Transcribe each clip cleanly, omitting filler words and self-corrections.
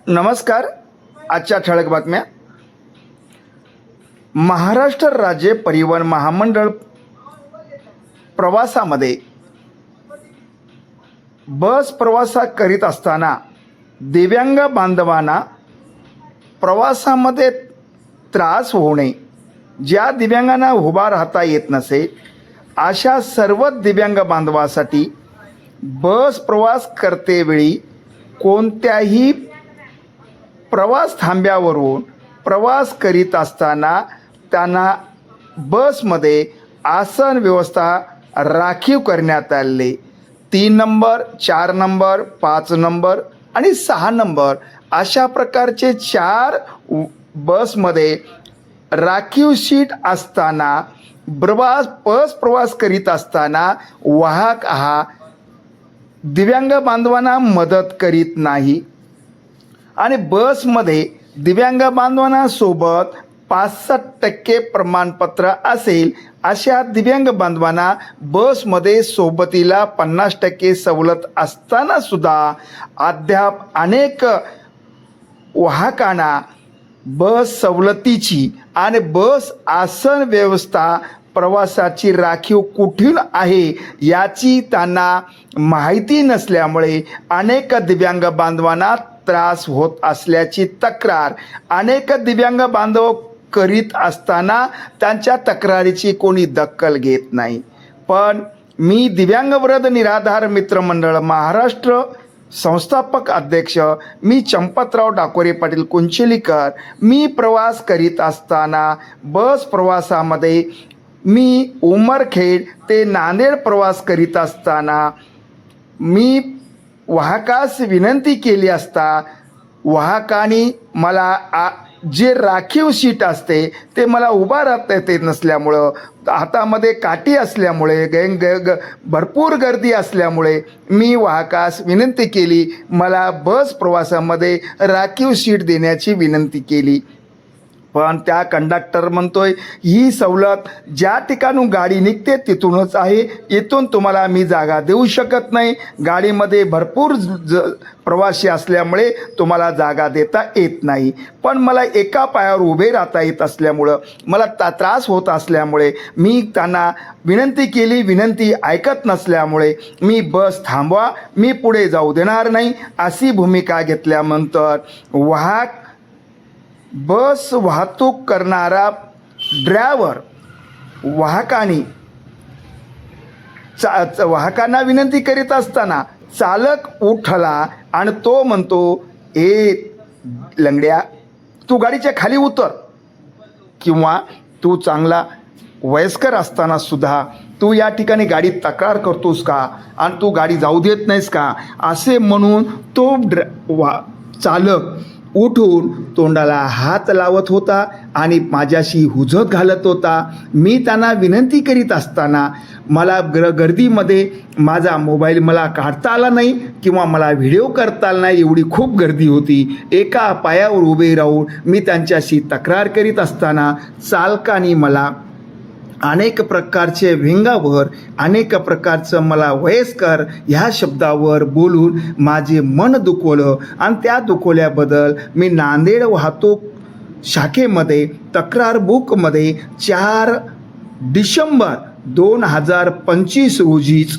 नमस्कार. आजच्या ठळक बातम्या. महाराष्ट्र राज्य परिवहन महामंडळ प्रवासामध्ये बस प्रवासा करीत असताना दिव्यांग बांधवांना प्रवासामध्ये त्रास होऊ नये. ज्या दिव्यांगांना उभा राहता येत नसेल अशा सर्व दिव्यांग बांधवासाठी बस प्रवास करतेवेळी कोणत्याही प्रवास थांब्यावरून प्रवास करीत असताना त्यांना बसमध्ये आसन व्यवस्था राखीव करण्यात आले. 3 नंबर, 4 नंबर, 5 नंबर आणि 6 नंबर अशा प्रकारचे 4 बसमध्ये राखीव सीट असताना बस प्रवास करीत असताना वाहक हा दिव्यांग बांधवांना मदत करीत नाही आणि बसमध्ये दिव्यांग बांधवांना सोबत 65% प्रमाणपत्र असेल अशा दिव्यांग बांधवांना बसमध्ये सोबतीला 50% सवलत असताना सुद्धा अद्याप अनेक वाहकांना बस सवलतीची आणि बस आसन व्यवस्था प्रवासाची राखीव कुठून आहे याची त्यांना माहिती नसल्यामुळे अनेक दिव्यांग बांधवांना त्रास होत असल्याची तक्रार अनेक दिव्यांग बांधव करीत असताना त्यांच्या तक्रारीची कोणी दखल घेत नाही. पण मी दिव्यांग वृद्ध निराधार मित्रमंडळ महाराष्ट्र संस्थापक अध्यक्ष मी चंपतराव डाकोरे पाटील कुंचिलीकर मी प्रवास करीत असताना बस प्रवासामध्ये मी उमरखेड ते नांदेड प्रवास करीत असताना मी वाहकास विनंती केली असता वाहकाने मला जे राखीव सीट असते ते मला उभा राहता येत नसल्यामुळं हातामध्ये काठी असल्यामुळे भरपूर गर्दी असल्यामुळे मी वाहकास विनंती केली, मला बस प्रवासामध्ये राखीव सीट देण्याची विनंती केली. पण त्या कंडक्टर म्हणतोय ही सवलत ज्या ठिकाणून गाडी निघते तिथूनच आहे, इथून तुम्हाला मी जागा देऊ शकत नाही, गाडीमध्ये भरपूर प्रवासी असल्यामुळे तुम्हाला जागा देता येत नाही. पण मला एका पायावर उभे राहता येत असल्यामुळं मला त्रास होत असल्यामुळे मी त्यांना विनंती केली, विनंती ऐकत नसल्यामुळे मी बस थांबवा, मी पुढे जाऊ देणार नाही अशी भूमिका घेतल्यानंतर बस वाहतूक करणारा ड्रायव्हर वाहकांना विनंती करीत असताना चालक उठला आणि तो म्हणतो, ए लंगड्या तू गाडीच्या खाली उतर, किंवा तू चांगला वयस्कर असताना सुद्धा तू या ठिकाणी गाडी तक्रार करतोस का आणि तू गाडी जाऊ देत नाहीस का असे म्हणून तो चालक उठून तोंडाला हात लावत होता आणि माझ्याशी हुजत घालत होता. मी त्यांना विनंती करीत असताना मला गर्दीमध्ये माझा मोबाईल मला काढता आला नाही किंवा मला व्हिडिओ करता आला नाही, एवढी खूप गर्दी होती. एका पायावर उभे राहून मी त्यांच्याशी तक्रार करीत असताना चालकाने मला अनेक प्रकारचे व्यंगावर अनेक प्रकारचं मला वयस्कर ह्या शब्दावर बोलून माझे मन दुखवलं आणि त्या दुखवल्याबद्दल मी नांदेड वाहतूक शाखेमध्ये तक्रार बुकमध्ये 4 डिसेंबर 2025 रोजीच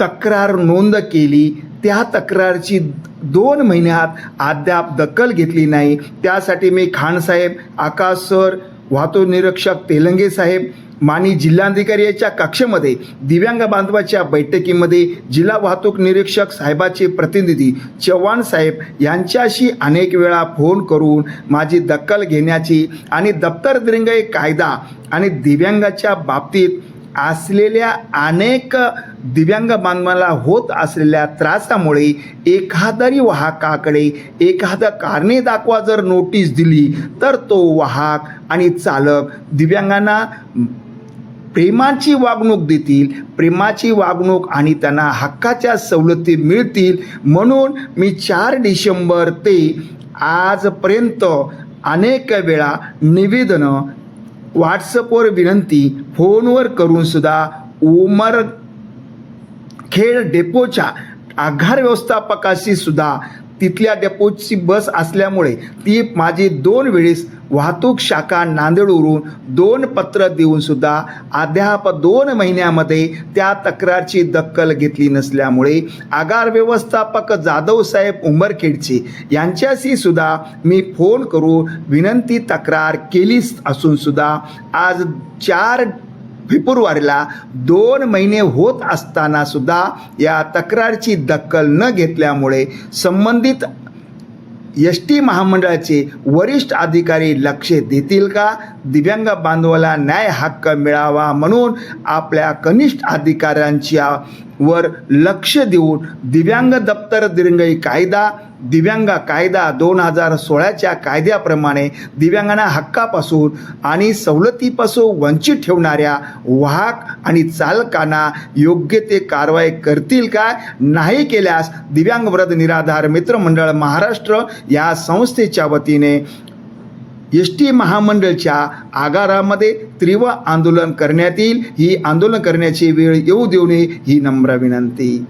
तक्रार नोंद केली. त्या तक्रारची 2 महिन्यात अद्याप दखल घेतली नाही. त्यासाठी मी खानसाहेब, आकाश सर, वाहतूक निरीक्षक तेलंगे साहेब, माननीय जिल्हाधिकारी याच्या कक्षेमध्ये दिव्यांग बांधवाच्या बैठकीमध्ये जिल्हा वाहतूक निरीक्षक साहेबाचे प्रतिनिधी चव्हाण साहेब यांच्याशी अनेक वेळा फोन करून माझी दखल घेण्याची आणि दप्तर दिरंगाई कायदा आणि दिव्यांगाच्या बाबतीत असलेल्या अनेक दिव्यांग बांधवांना होत असलेल्या त्रासामुळे एखादरी वाहकाकडे एखादं कारणे दाखवा जर नोटीस दिली तर तो वाहक आणि चालक दिव्यांगांना प्रेमाची वागणूक देतील, प्रेमाची वागणूक आणि त्यांना हक्काच्या सवलती मिळतील. म्हणून मी 4 डिसेंबर ते आजपर्यंत अनेक वेळा निवेदनं, व्हॉट्सअपवर विनंती, फोनवर करून सुद्धा उमरखेड डेपोच्या आगार व्यवस्थापकाशी सुद्धा तिथल्या डेपोची बस असल्यामुळे ती माझी 2 वेळेस वाहतूक शाखा नांदेडवरून 2 पत्र देऊन सुद्धा अद्याप 2 महिन्यामध्ये त्या तक्रारची दखल घेतली नसल्यामुळे आगार व्यवस्थापक जाधव साहेब उंबरखेडचे यांच्याशी सुद्धा मी फोन करून विनंती तक्रार केली असून सुद्धा आज 4 फेब्रुवारीला 2 महिने होत असताना सुद्धा या तक्रारची दखल न घेतल्यामुळे संबंधित एस.टी. महामंडळाचे वरिष्ठ अधिकारी लक्ष देतील का? दिव्यांग बांधवाला न्याय हक्क मिळावा म्हणून आपल्या कनिष्ठ अधिकाऱ्यांच्या वर लक्ष देऊन दिव्यांग दप्तर दिरंगाई कायदा, दिव्यांग कायदा 2016च्या कायद्याप्रमाणे दिव्यांगांना हक्कापासून आणि सवलतीपासून वंचित ठेवणाऱ्या वाहक आणि चालकांना योग्य ते कारवाई करतील का? नाही केल्यास दिव्यांग वृद्ध निराधार मित्रमंडळ महाराष्ट्र या संस्थेच्या वतीने एस.टी. महामंडळच्या आगारामध्ये तीव्र आंदोलन करण्यात येईल. ही आंदोलन करण्याची वेळ येऊ देऊ नये ही नम्र विनंती.